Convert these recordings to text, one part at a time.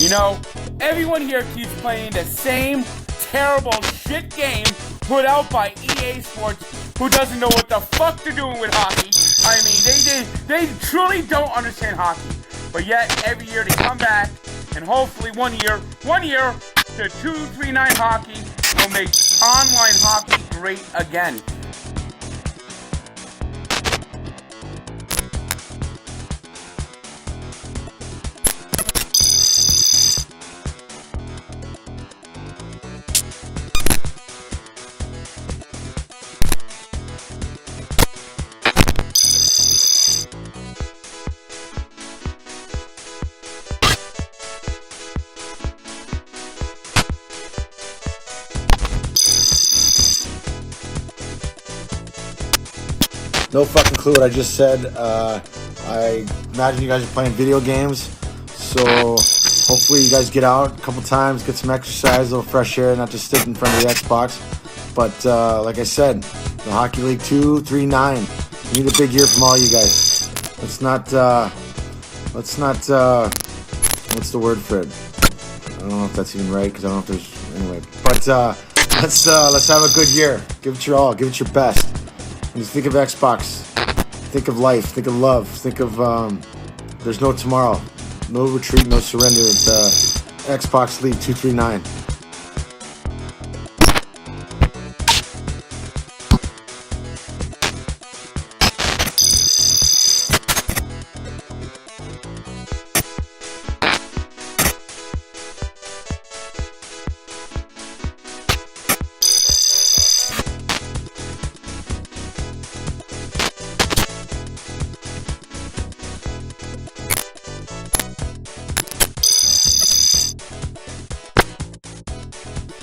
You know, everyone here keeps playing the same terrible shit game put out by EA Sports, who doesn't know what the fuck they're doing with hockey. I mean, they truly don't understand hockey. But yet, every year they come back, and hopefully one year, the 239 hockey will make online hockey great again. No fucking clue what I just said. I imagine you guys are playing video games, so hopefully you guys get out a couple times, get some exercise, a little fresh air, not just sit in front of the Xbox. But like I said, the Hockey League 239. We need a big year from all you guys. Let's not, what's the word for it? I don't know if that's even right, because I don't know if there's, anyway. But let's have a good year. Give it your all, give it your best. When you think of Xbox, think of life, think of love, think of there's no tomorrow, no retreat, no surrender at the Xbox League 239.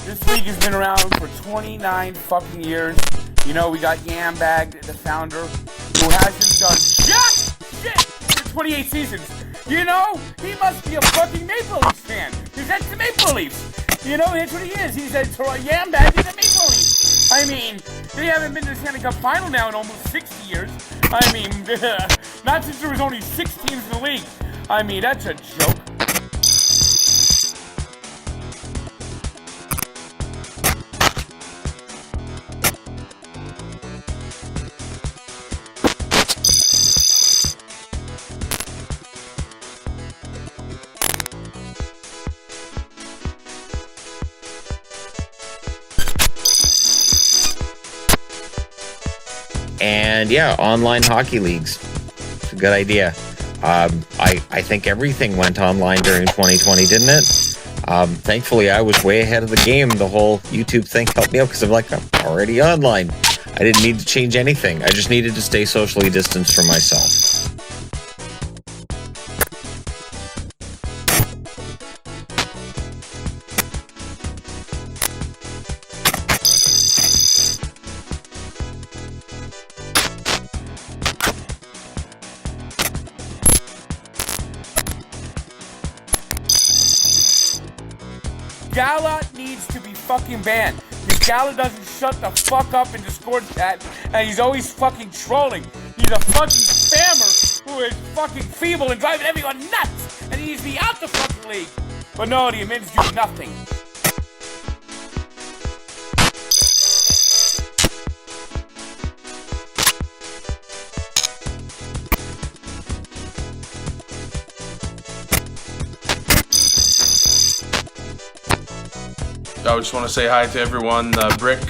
This league has been around for 29 fucking years. You know, we got Yambag, the founder, who hasn't done jack shit for 28 seasons. You know, he must be a fucking Maple Leafs fan. He's at the Maple Leafs. You know, that's what he is. He's at Yambag in the Maple Leafs. I mean, they haven't been to the Stanley Cup final now in almost 60 years. I mean, not since there was only 6 teams in the league. I mean, that's a joke. And yeah, online hockey leagues. It's a good idea. I think everything went online during 2020, didn't it? Thankfully, I was way ahead of the game. The whole YouTube thing helped me out because I'm already online. I didn't need to change anything. I just needed to stay socially distanced from myself. Gala needs to be fucking banned. Because Gala doesn't shut the fuck up in Discord chat, and he's always fucking trolling. He's a fucking spammer who is fucking feeble and driving everyone nuts, and he needs to be out the fucking league. But no, the admins do nothing. I just want to say hi to everyone. Brick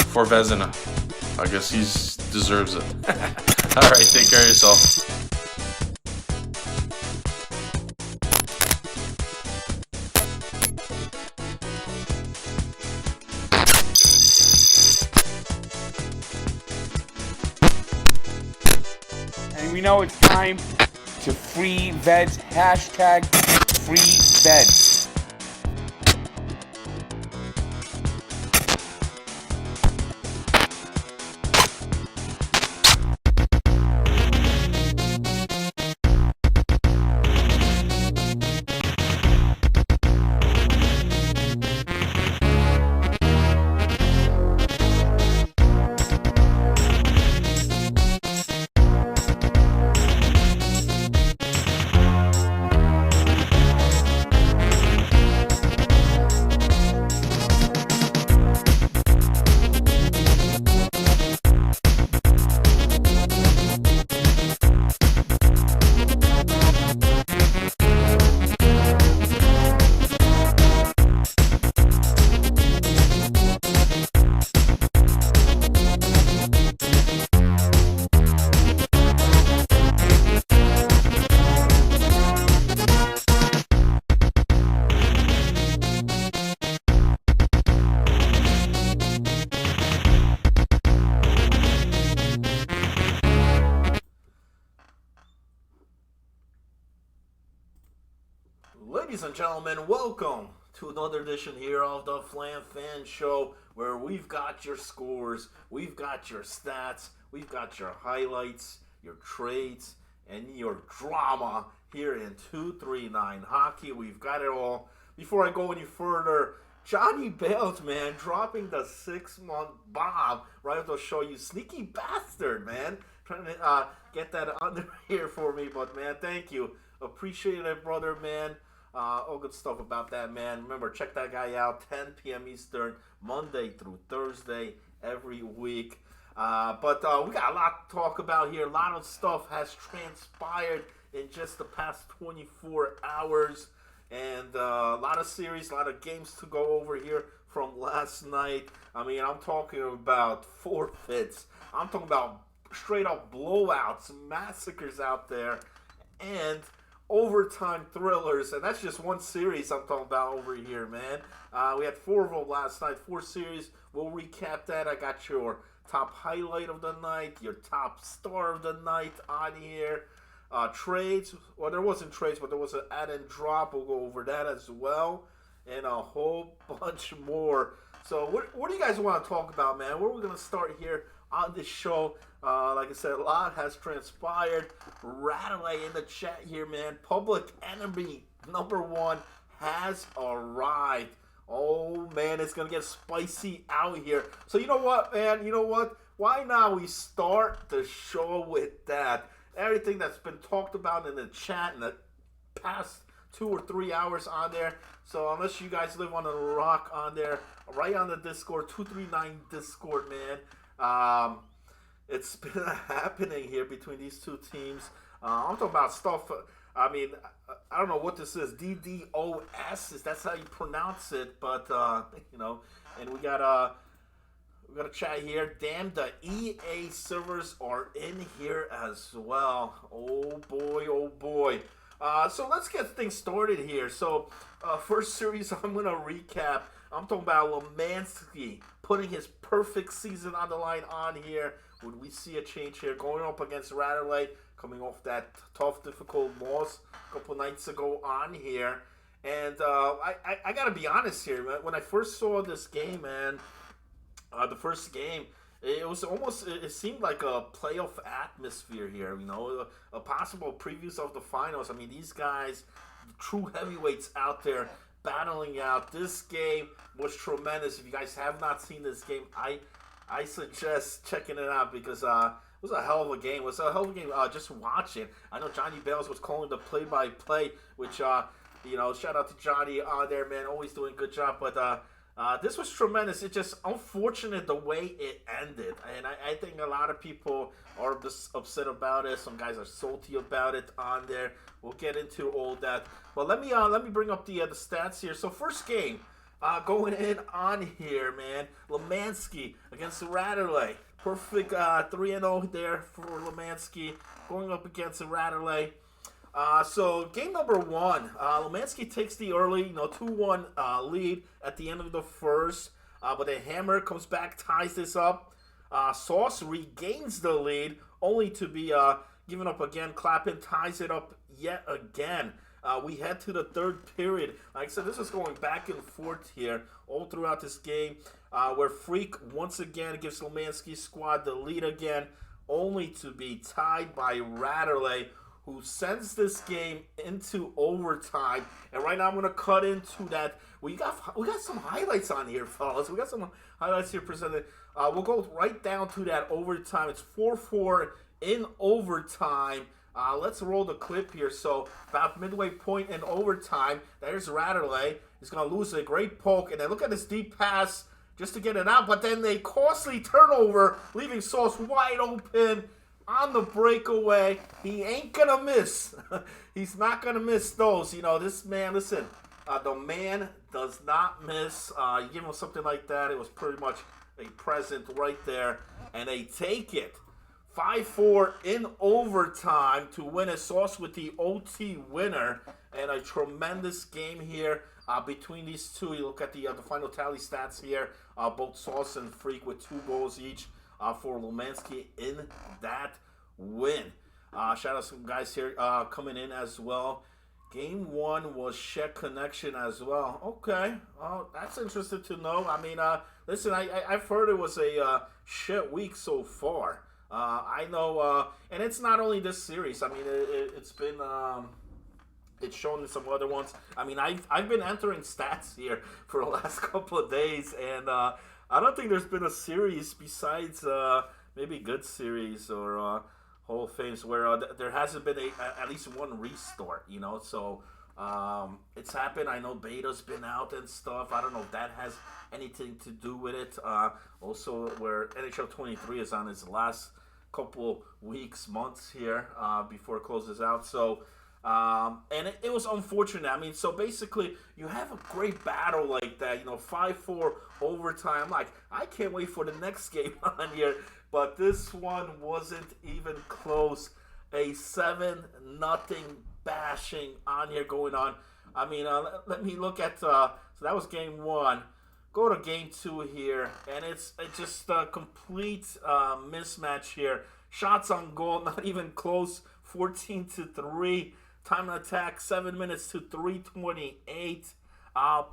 for Vezina. I guess he deserves it. Alright, take care of yourself. And we know it's time to free veds. Hashtag free veds. Ladies and gentlemen, welcome to another edition here of the Flam Fan Show, where we've got your scores, we've got your stats, we've got your highlights, your trades, and your drama here in 239 Hockey. We've got it all. Before I go any further, Johnny Bales, man, dropping the 6-month bomb right after the show. You sneaky bastard, man. Trying to get that under here for me, but man, thank you. Appreciate it, brother, man. All good stuff about that, man. Remember, check that guy out, 10 p.m. Eastern, Monday through Thursday, every week. But we got a lot to talk about here. A lot of stuff has transpired in just the past 24 hours. And a lot of series, a lot of games to go over here from last night. I mean, I'm talking about forfeits. I'm talking about straight up blowouts, massacres out there, and overtime thrillers. And that's just one series I'm talking about over here, man. We had 4 of them last night, 4 series. We'll recap that. I got your top highlight of the night, your top star of the night on here. Trades, well, there wasn't trades, but there was an add and drop. We'll go over that as well, and a whole bunch more. So what do you guys want to talk about, man? Where are we going to start here on this show? Like I said, a lot has transpired. Radley in the chat here, man. Public Enemy #1 has arrived. Oh, man, it's going to get spicy out here. So you know what, man? You know what? Why not we start the show with that? Everything that's been talked about in the chat in the past 2 or 3 hours on there. So unless you guys live on a rock on there, right on the Discord, 239 Discord, man. It's been happening here between these two teams. I'm talking about stuff. I mean, I don't know what this is. DDoS, that's how you pronounce it. But you know, and we got a chat here. Damn, the EA servers are in here as well. Oh boy, oh boy. So let's get things started here. So first series I'm going to recap. I'm talking about Lemansky putting his perfect season on the line on here. Would we see a change here? Going up against Radley, coming off that tough, difficult loss a couple nights ago on here. And I got to be honest here, man. When I first saw this game, man, the first game, it was almost, it seemed like a playoff atmosphere here, you know, a possible previews of the finals. I mean, these guys, the true heavyweights out there battling out. This game was tremendous. If you guys have not seen this game, I suggest checking it out because it was a hell of a game. It was a hell of a game just watching. I know Johnny Bales was calling the play-by-play, which, you know, shout out to Johnny on there, man, always doing a good job, but this was tremendous. It's just unfortunate the way it ended, and I think a lot of people are just upset about it. Some guys are salty about it on there. We'll get into all that, but let me bring up the stats here. So first game, going in on here, man. Lemansky against Radley. Perfect 3-0 there for Lemansky going up against Radley. So game number 1, Lemansky takes the early, 2-1 lead at the end of the first, but then Hammer comes back, ties this up. Sauce regains the lead, only to be given up again. Clappin ties it up yet again. We head to the third period. Like I said, this is going back and forth here all throughout this game, where Freak once again gives Lemansky's squad the lead again, only to be tied by Radley, who sends this game into overtime. And right now I'm going to cut into that. We got some highlights on here, fellas. We got some highlights here presented. We'll go right down to that overtime. It's 4-4 in overtime. Let's roll the clip here. So about midway point in overtime, there's Radley. He's going to lose a great poke. And then look at this deep pass just to get it out. But then a costly turnover, leaving Sauce wide open on the breakaway. He ain't gonna miss. He's not gonna miss those. You know, this man, listen, the man does not miss. You give him something like that, it was pretty much a present right there. And they take it 5-4 in overtime to win a Sauce with the OT winner. And a tremendous game here between these two. You look at the final tally stats here. Both Sauce and Freak with 2 goals each. For Lemansky in that win. Shout out some guys here coming in as well. Game 1 was Czech Connection as well. Okay, that's interesting to know. I mean, listen, I've heard it was a shit week so far. I know, and it's not only this series. I mean, it's been it's shown in some other ones. I mean, I've been entering stats here for the last couple of days, and I don't think there's been a series besides maybe Good Series or Hall of Fames where there hasn't been at least one restart, you know. So it's happened. I know Beta's been out and stuff. I don't know if that has anything to do with it. Also, where NHL 23 is on its last couple weeks, months here before it closes out. So. And it was unfortunate. I mean, so basically, you have a great battle like that, you know, 5-4 overtime. Like, I can't wait for the next game on here. But this one wasn't even close. A 7-0 bashing on here going on. I mean, let me look at, so that was game 1. Go to game 2 here, and it's just a complete mismatch here. Shots on goal, not even close, 14-3. Time of attack, 7 minutes to 3:28.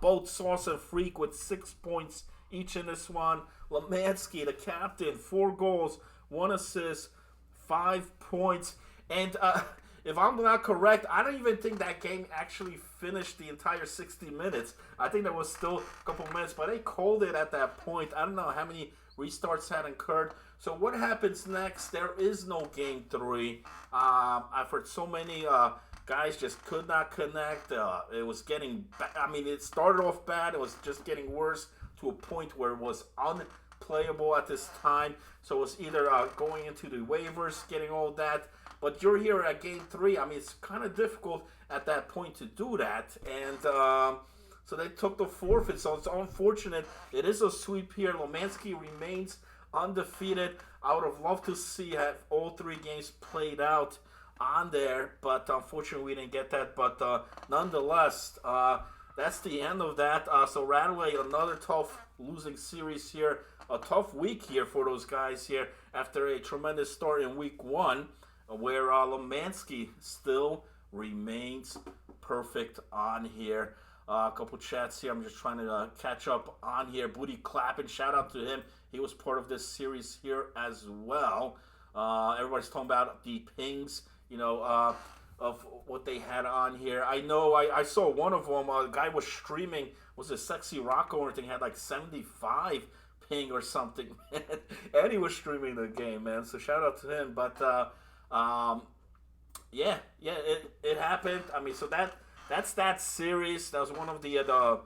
Both Sauce and Freak with 6 points each in this one. Lemansky, the captain, 4 goals, 1 assist, 5 points. And if I'm not correct, I don't even think that game actually finished the entire 60 minutes. I think there was still a couple minutes, but they called it at that point. I don't know how many restarts had occurred. So what happens next? There is no game 3. I've heard so many guys just could not connect. It was getting I mean, it started off bad. It was just getting worse to a point where it was unplayable at this time. So it was either going into the waivers, getting all that. But you're here at game 3. I mean, it's kind of difficult at that point to do that. And so they took the forfeit. So it's unfortunate. It is a sweep here. Lemansky remains undefeated. I would have loved to see have all 3 games played out on there, but unfortunately we didn't get that. But nonetheless, that's the end of that. So Radway, another tough losing series here, a tough week here for those guys here after a tremendous start in week 1, where Lemansky still remains perfect on here. A couple chats here. I'm just trying to catch up on here. Booty clapping. Shout out to him. He was part of this series here as well. Everybody's talking about the pings, you know, of what they had on here. I know I saw one of them. A guy was streaming. Was it Sexy Rocco or anything? Had like 75 ping or something. And he was streaming the game, man. So shout out to him. But yeah, it happened. I mean, so that's that series. That was one of the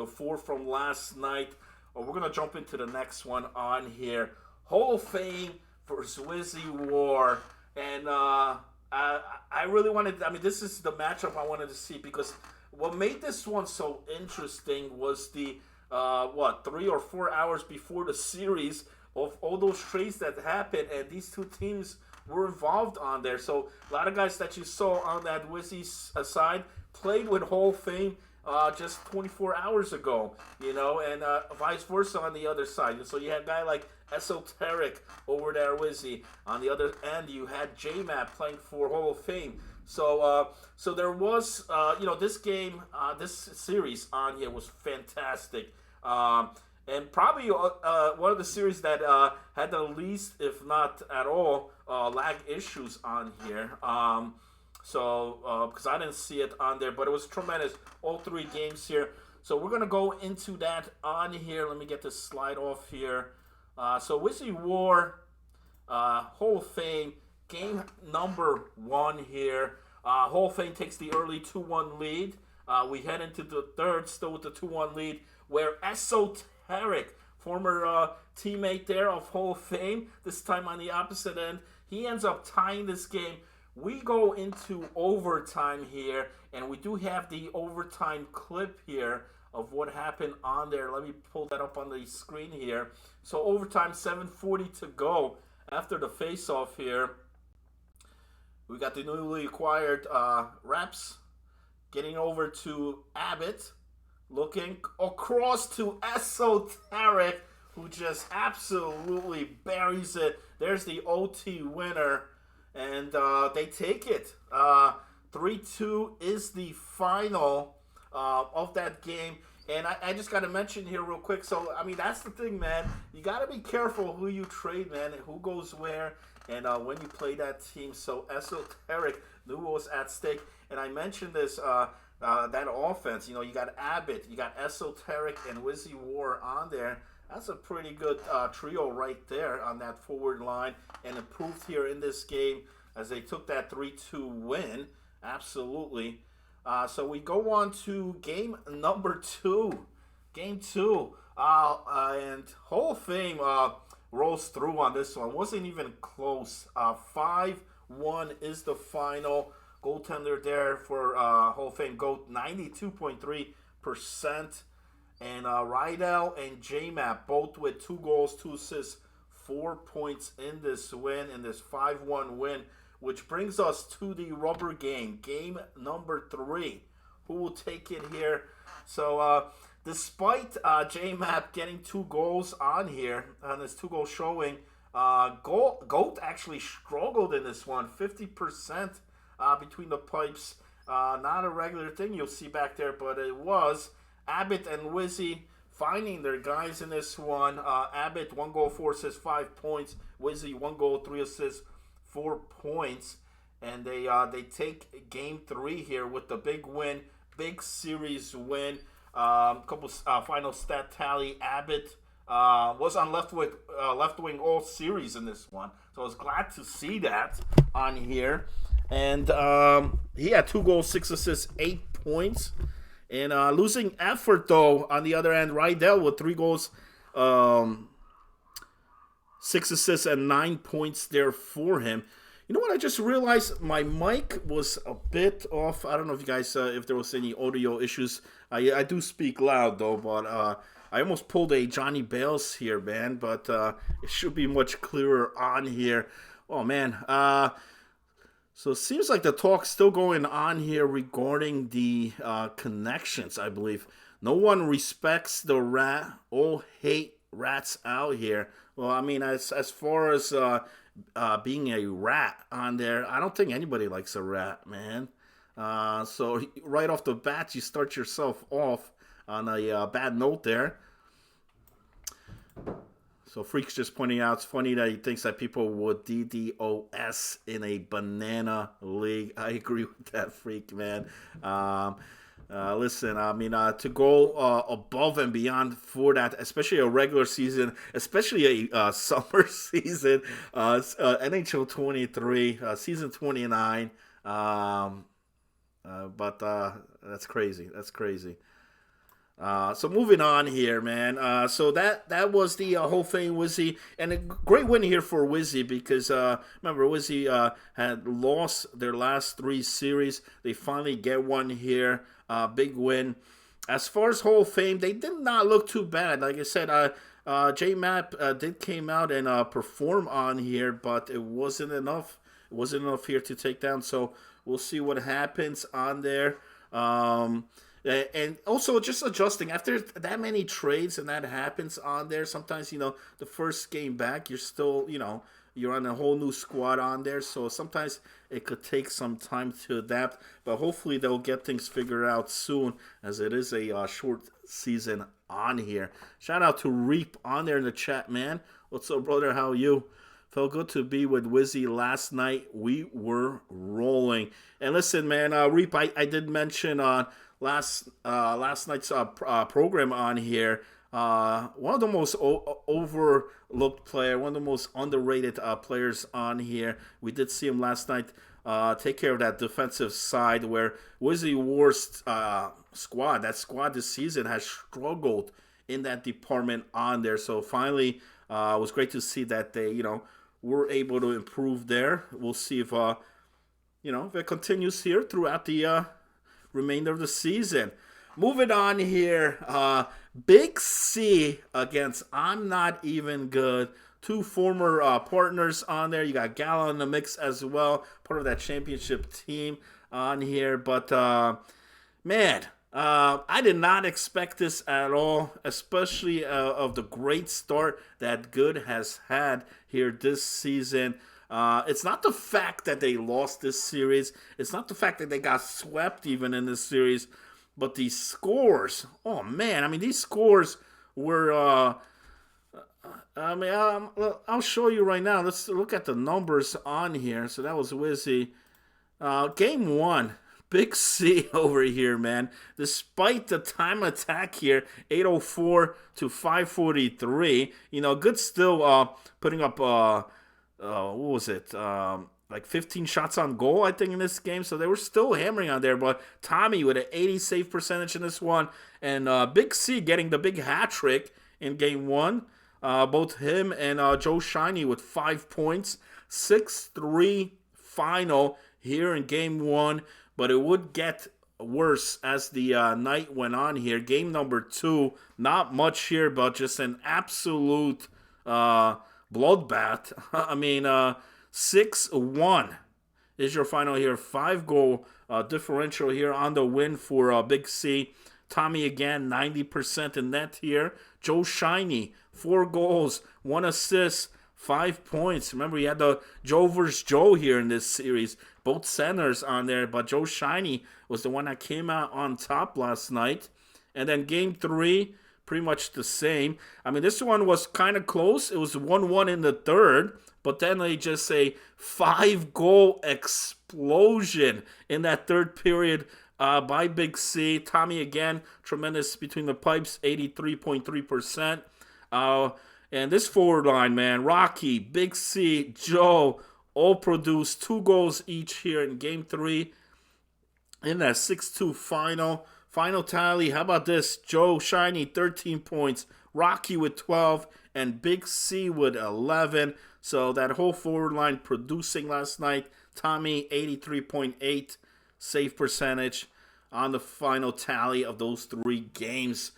4 from last night. We're gonna jump into the next one on here. Hall of Fame versus Wizzy War, and I really wanted. I mean, this is the matchup I wanted to see because what made this one so interesting was the 3 or 4 hours before the series of all those trades that happened, and these 2 teams were involved on there. So a lot of guys that you saw on that Wizzy side played with Hall of Fame just 24 hours ago, you know, and vice versa on the other side. And so you had a guy like Esoteric over there, Wizzy. On the other end, you had J-Map playing for Hall of Fame. So so there was, you know, this game, this series on here was fantastic. And probably one of the series that had the least, if not at all, lag issues on here. So, because I didn't see it on there, but it was tremendous. All 3 games here. So we're going to go into that on here. Let me get this slide off here. So Wizzy War, Hall of Fame, game number 1 here. Hall of Fame takes the early 2-1 lead. We head into the third, still with the 2-1 lead, where Esoteric, former teammate there of Hall of Fame, this time on the opposite end, he ends up tying this game. We go into overtime here, and we do have the overtime clip here of what happened on there. Let me pull that up on the screen here. So overtime, 7:40 to go after the face-off here. We got the newly acquired reps getting over to Abbott, looking across to Esoteric, who just absolutely buries it. There's the OT winner. And they take it. 3-2 is the final of that game. And I just got to mention here real quick. So, I mean, that's the thing, man. You got to be careful who you trade, man, and who goes where, and when you play that team. So, Esoteric knew what was at stake. And I mentioned this, that offense. You know, you got Abbott, you got Esoteric, and Wizzy War on there. That's a pretty good trio right there on that forward line. And improved here in this game as they took that 3-2 win. Absolutely. So we go on to game number 2. Game 2. And Hall of Fame rolls through on this one. Wasn't even close. 5-1 is the final. Goaltender there for Hall of Fame GOAT, 92.3%. And Rydell and J-Map both with 2 goals, 2 assists, 4 points in this win, in this 5-1 win. Which brings us to the rubber game, game number 3. Who will take it here? So, despite J-Map getting 2 goals on here, on this 2-goal showing, Goat actually struggled in this one, 50% between the pipes. Not a regular thing you'll see back there, but it was. Abbott and Wizzy finding their guys in this one. Abbott, 1 goal, 4 assists, 5 points. Wizzy, 1 goal, 3 assists, 4 points, and they take game 3 here with the big win, big series win. Couple final stat tally. Abbott was on left wing all series in this one, so I was glad to see that on here. And he had 2 goals, 6 assists, 8 points. And losing effort though on the other end, Rydell with 3 goals. 6 assists and 9 points there for him. You know what? I just realized my mic was a bit off. I don't know if you guys, if there was any audio issues. I do speak loud though, but I almost pulled a Johnny Bales here, man. But it should be much clearer on here. Oh man. So it seems like the talk's still going on here regarding the connections. I believe no one respects the rat. All hate rats out here. Well, I mean, as far as being a rat on there, I don't think anybody likes a rat, man. So right off the bat, you start yourself off on a bad note there. So Freak's just pointing out, it's funny that he thinks that people would DDoS in a banana league. I agree with that, Freak, man. Listen, I mean, to go above and beyond for that, especially a regular season, especially a summer season, NHL 23, season 29. But that's crazy. That's crazy. So moving on here, man. So that was the whole thing, Wizzy, and a great win here for Wizzy because remember Wizzy had lost their last 3 series. They finally get one here. Big win. As far as Hall of Fame, they did not look too bad. Like I said, J-Map did came out and perform on here, but it wasn't enough. It wasn't enough here to take down. So we'll see what happens on there. And also just adjusting after that many trades and that happens on there. Sometimes, you know, the first game back, you're still, you know, you're on a whole new squad on there. So sometimes it could take some time to adapt. But hopefully they'll get things figured out soon as it is a short season on here. Shout out to Reap on there in the chat, man. What's up, brother? How are you? Felt good to be with Wizzy last night. We were rolling. And listen, man, Reap, I did mention last night's program on here. One of the most overlooked player, one of the most underrated players on here. We did see him last night take care of that defensive side where Wizzy War's squad, that squad this season has struggled in that department on there. So finally, it was great to see that they, you know, were able to improve there. We'll see if, you know, if it continues here throughout the remainder of the season. Moving on here, Big C against I'm Not Even Good. 2 former partners on there. You got Gala in the mix as well, part of that championship team on here. But, man, I did not expect this at all, especially of the great start that Good has had here this season. It's not the fact that they lost this series. It's not the fact that they got swept even in this series. But these scores, oh man, I mean, these scores were, I'll show you right now. Let's look at the numbers on here. So that was Wizzy. Game 1, Big C over here, man. Despite the time attack here, 804 to 543. Good still putting up, what was it? Like 15 shots on goal, I think, in this game. So they were still hammering on there. But Tommy with an 80 save percentage in this one. And Big C getting the big hat trick in game 1. Both him and Joe Shiny with 5 points. 6-3 final here in game 1. But it would get worse as the night went on here. Game number 2, not much here, but just an absolute bloodbath. I mean, 6-1 is your final here. 5-goal differential here on the win for Big C. Tommy again, 90% in net here. Joe Shiny, 4 goals, 1 assist, 5 points. Remember, you had the Joe versus Joe here in this series. Both centers on there, but Joe Shiny was the one that came out on top last night. And then game 3, pretty much the same. I mean, this one was kind of close. It was 1-1 in the third. But then they just a 5-goal explosion in that third period by Big C. Tommy again, tremendous between the pipes, 83.3%. And this forward line, man, Rocky, Big C, Joe, all produced 2 goals each here in game 3 in that 6-2 final. Final tally, how about this? Joe Shiny, 13 points, Rocky with 12, and Big C with 11. So that whole forward line producing last night. Tommy, 83.8 save percentage on the final tally of those 3 games.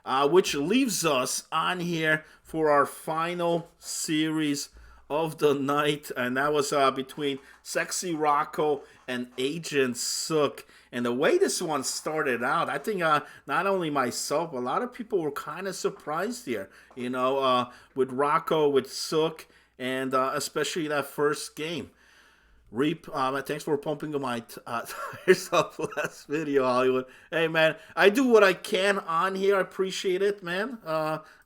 Which leaves us on here for our final series of the night. And that was between Sexy Rocco and Agent Sook. And the way this one started out, I think not only myself, a lot of people were kind of surprised here. With Rocco, with Sook, and especially that first game. Reap, thanks for pumping my tires up last video, Hollywood. Hey, man, I do what I can on here. I appreciate it, man.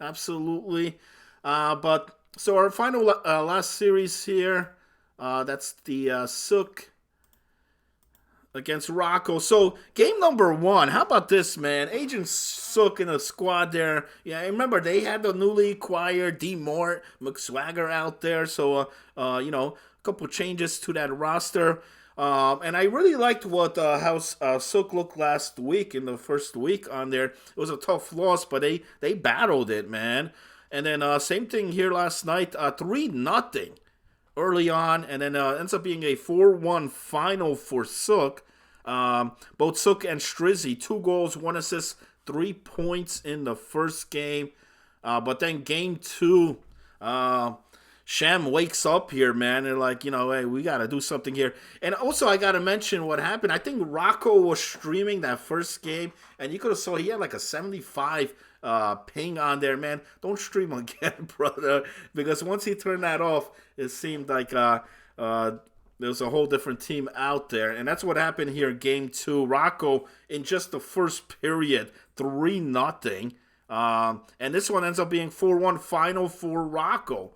Absolutely. But so our final last series here, that's the Sook against Rocco. So game number 1, how about this, man? Agent Sook in a squad there. Yeah, remember they had the newly acquired D. Mort, McSwagger out there. So a couple changes to that roster. And I really liked what how Sook looked last week in the first week on there. It was a tough loss, but they battled it, man. And then same thing here last night, 3-0 early on, and then ends up being a 4-1 final for Sook. Both Sook and Strizzy, 2 goals, 1 assist, 3 points in the first game. But then game 2, Shem wakes up here, man. They're like, hey, we got to do something here. And also, I got to mention what happened. I think Rocco was streaming that first game, and you could have saw he had like a 75 ping on there, man. Don't stream again, brother, because once he turned that off, it seemed like there was a whole different team out there. And that's what happened here in game 2. Rocco, in just the first period, 3-0. And this one ends up being 4-1 final for Rocco.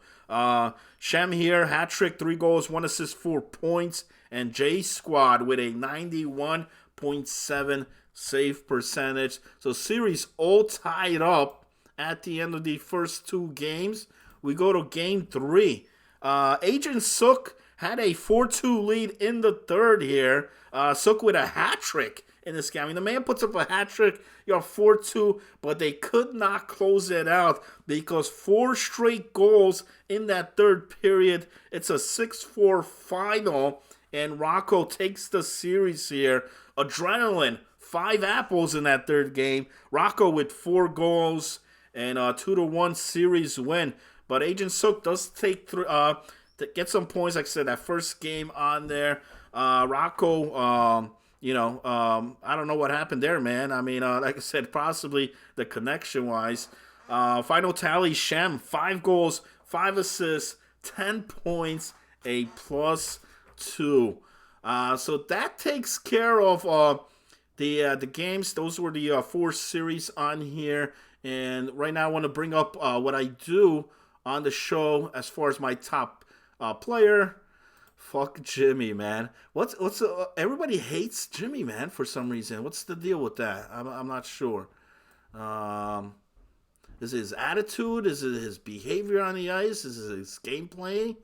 Shem here, hat trick, 3 goals, 1 assist, 4 points. And J Squad with a 91.7 save percentage. So series all tied up at the end of the first 2 games. We go to game 3. Agent Sook had a 4-2 lead in the third here. Sook with a hat trick in this game. I mean, the man puts up a hat trick, 4-2, but they could not close it out because 4 straight goals in that third period. It's a 6-4 final, and Rocco takes the series here. Adrenaline, 5 apples in that third game. Rocco with 4 goals and a 2-1 series win. But Agent Sook does take to get some points. Like I said, that first game on there. Rocco, I don't know what happened there, man. I mean, like I said, possibly the connection-wise. Final tally, Shem, 5 goals, 5 assists, 10 points, a +2. So that takes care of the games. Those were the 4 series on here. And right now I want to bring up what I do on the show as far as my top player. Fuck Jimmy, man. What's everybody hates Jimmy, man, for some reason. What's the deal with that? I'm not sure. Is it his attitude? Is it his behavior on the ice? Is it his gameplay?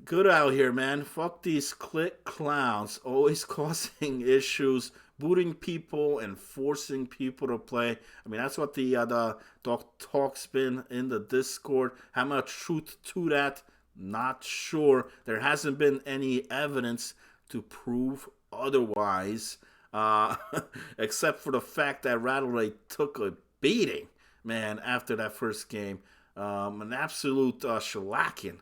Good out here, man. Fuck these click clowns. Always causing issues, booting people and forcing people to play. I mean, that's what the talk's been in the Discord. How much truth to that? Not sure. There hasn't been any evidence to prove otherwise, except for the fact that Rattler took a beating, man, after that first game. An absolute shellacking.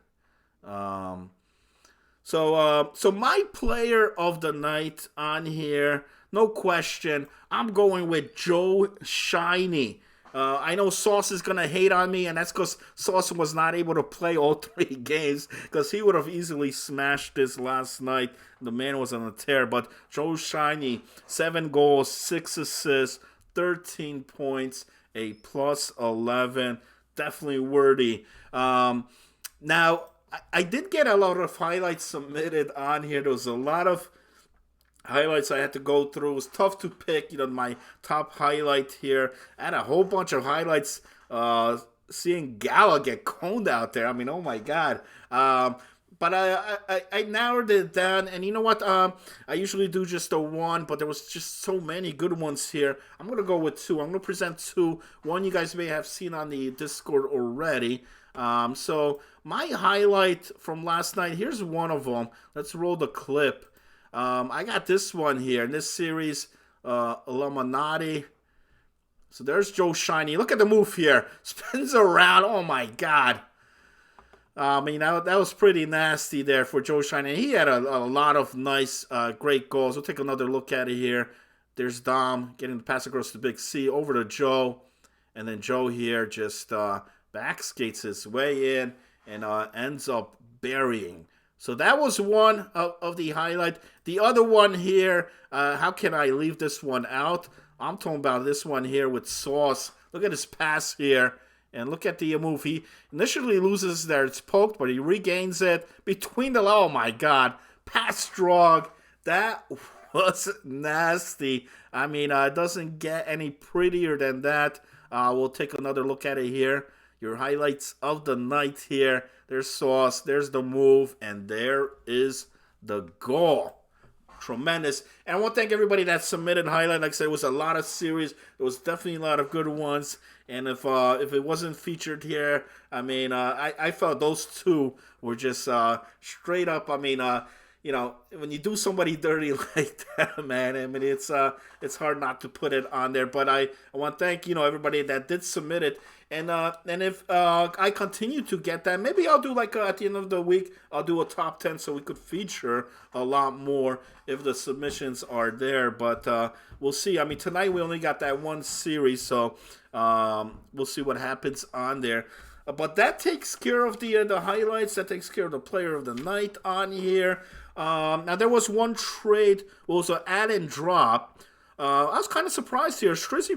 So my player of the night on here, no question, I'm going with Joe Shiny. I know Sauce is going to hate on me, and that's because Sauce was not able to play all 3 games, because he would have easily smashed this last night. The man was on a tear. But Joe Shiny, 7 goals, 6 assists, 13 points, a +11. Definitely worthy. Now, I did get a lot of highlights submitted on here. There was a lot of highlights I had to go through. It was tough to pick, my top highlight here. I had a whole bunch of highlights seeing Gala get coned out there. I mean, oh my God. But I narrowed it down, and you know what? I usually do just the 1, but there was just so many good ones here. I'm going to go with 2. I'm going to present 2. One you guys may have seen on the Discord already. So my highlight from last night, here's one of them. Let's roll the clip. I got this one here in this series, Illuminati. So there's Joe Shiny. Look at the move here. Spins around. Oh my God. I mean, that was pretty nasty there for Joe Shiny. He had a lot of nice, great goals. We'll take another look at it here. There's Dom getting the pass across the big C over to Joe. And then Joe here just back skates his way in and ends up burying. So that was one of the highlight. The other one here, how can I leave this one out? I'm talking about this one here with Sauce. Look at his pass here. And look at the move. He initially loses there. It's poked, but he regains it between the... Oh, my God. Pass strong. That was nasty. I mean, it doesn't get any prettier than that. We'll take another look at it here. Your highlights of the night here. There's Sauce. There's the move. And there is the goal. Tremendous. And I want to thank everybody that submitted highlight. Like I said, it was a lot of series. There was definitely a lot of good ones. And if it wasn't featured here, I mean, I felt those 2 were just straight up. I mean, when you do somebody dirty like that, man, I mean, it's hard not to put it on there. But I want to thank, everybody that did submit it. And if I continue to get that, maybe I'll do like at the end of the week, I'll do a top 10 so we could feature a lot more if the submissions are there. But we'll see. I mean, tonight we only got that 1 series, so we'll see what happens on there. But that takes care of the highlights. That takes care of the player of the night on here. Now, there was one trade. It was an add and drop. I was kind of surprised here. Strizzy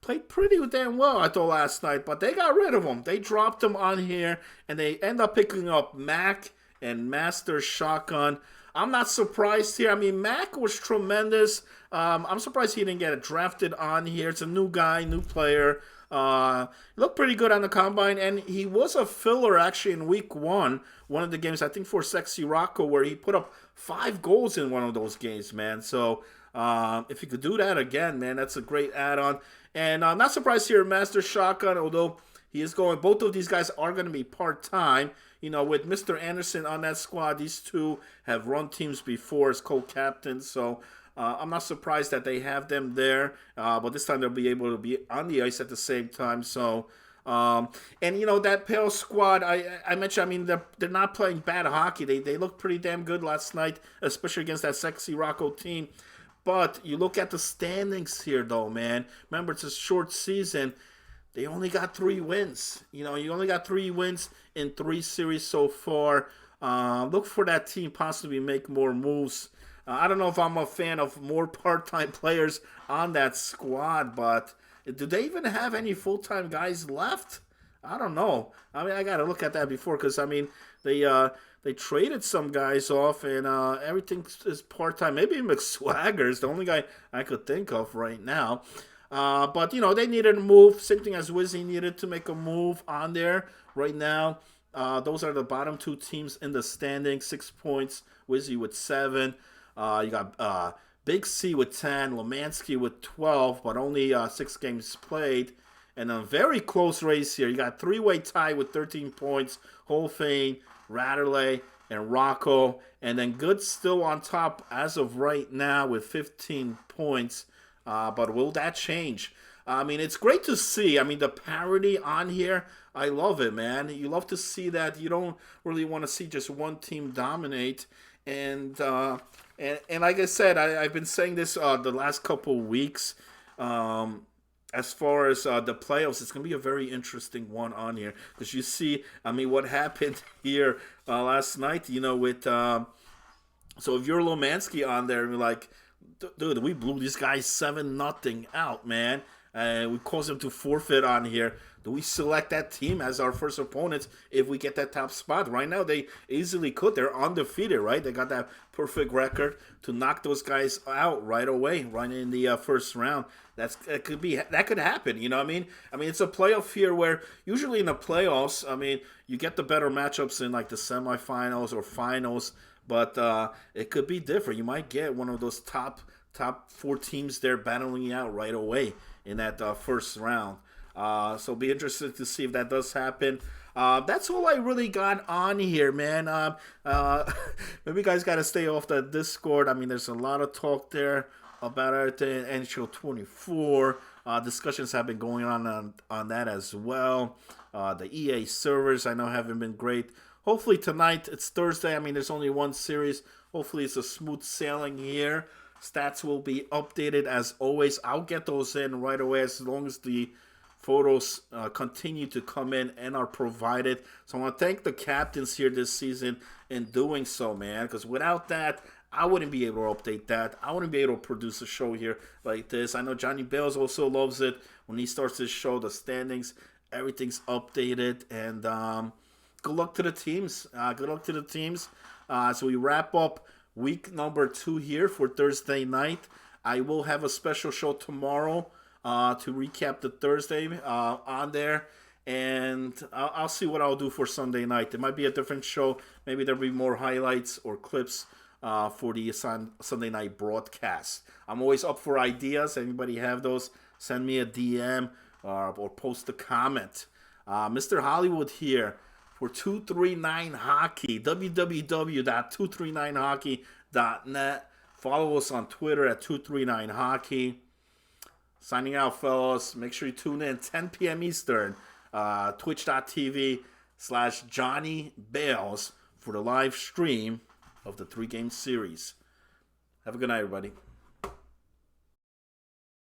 played pretty damn well, I thought, last night. But they got rid of him. They dropped him on here. And they end up picking up Mac and Master Shotgun. I'm not surprised here. I mean, Mac was tremendous. I'm surprised he didn't get drafted on here. It's a new guy, new player. Looked pretty good on the combine, and he was a filler actually in week 1 of the games, I think, for Sexy Rocco, where he put up 5 goals in one of those games, man. So if he could do that again, man, that's a great add-on. And I'm not surprised here, Master Shotgun, although he is going, both of these guys are going to be part-time. With Mr. Anderson on that squad, these 2 have run teams before as co-captains, so I'm not surprised that they have them there, but this time they'll be able to be on the ice at the same time. So, and that Pale squad, I mentioned, I mean, they're not playing bad hockey. They looked pretty damn good last night, especially against that Sexy Rocco team. But you look at the standings here, though, man. Remember, it's a short season. they only got 3 wins. You only got 3 wins in 3 series so far. Look for that team possibly make more moves. I don't know if I'm a fan of more part-time players on that squad, but do they even have any full-time guys left? I don't know. I mean, I got to look at that before because, I mean, they traded some guys off and everything is part-time. Maybe McSwagger is the only guy I could think of right now. But, they needed a move. Same thing as Wizzy needed to make a move on there right now. Those are the bottom 2 teams in the standings. 6 points. Wizzy with 7. You got Big C with 10. Lomansky with 12, but only 6 games played. And a very close race here. You got 3-way tie with 13 points. Holfane, Ratterley, and Rocco. And then Good still on top as of right now with 15 points. But will that change? I mean, it's great to see. I mean, the parity on here, I love it, man. You love to see that. You don't really want to see just one team dominate. And like I said, I've been saying this the last couple weeks. As far as the playoffs, it's going to be a very interesting one on here. Because you see, I mean, what happened here last night, with... so if you're Lomansky on there, you're like, dude, we blew these guys 7-0 out, man. And we caused them to forfeit on here. Do we select that team as our first opponents if we get that top spot? Right now, they easily could. They're undefeated, right? They got that perfect record to knock those guys out right away, right in the first round. That could happen. You know what I mean? I mean, it's a playoff here where usually in the playoffs, I mean, you get the better matchups in like the semifinals or finals, but it could be different. You might get one of those top 4 teams there battling you out right away in that first round. So be interested to see if that does happen. That's all I really got on here, man. Maybe you guys got to stay off the Discord. I mean, there's a lot of talk there about everything. NHL 24. Discussions have been going on that as well. The EA servers, I know, haven't been great. Hopefully tonight, it's Thursday. I mean, there's only one series. Hopefully it's a smooth sailing here. Stats will be updated as always. I'll get those in right away as long as the photos continue to come in and are provided. So I want to thank the captains here this season in doing so, man. Because without that, I wouldn't be able to update that. I wouldn't be able to produce a show here like this. I know Johnny Bales also loves it. When he starts his show, the standings, everything's updated. And good luck to the teams. Good luck to the teams. As we wrap up week number 2 here for Thursday night. I will have a special show tomorrow to recap the Thursday on there. And I'll see what I'll do for Sunday night. It might be a different show. Maybe there'll be more highlights or clips for the Sunday night broadcast. I'm always up for ideas. Anybody have those? Send me a DM or post a comment. Mr. Hollywood here for 239 Hockey, www.239hockey.net. Follow us on Twitter at 239 Hockey. Signing out, fellas. Make sure you tune in 10 p.m. Eastern, twitch.tv/Johnny Bales for the live stream of the 3-game series. Have a good night, everybody.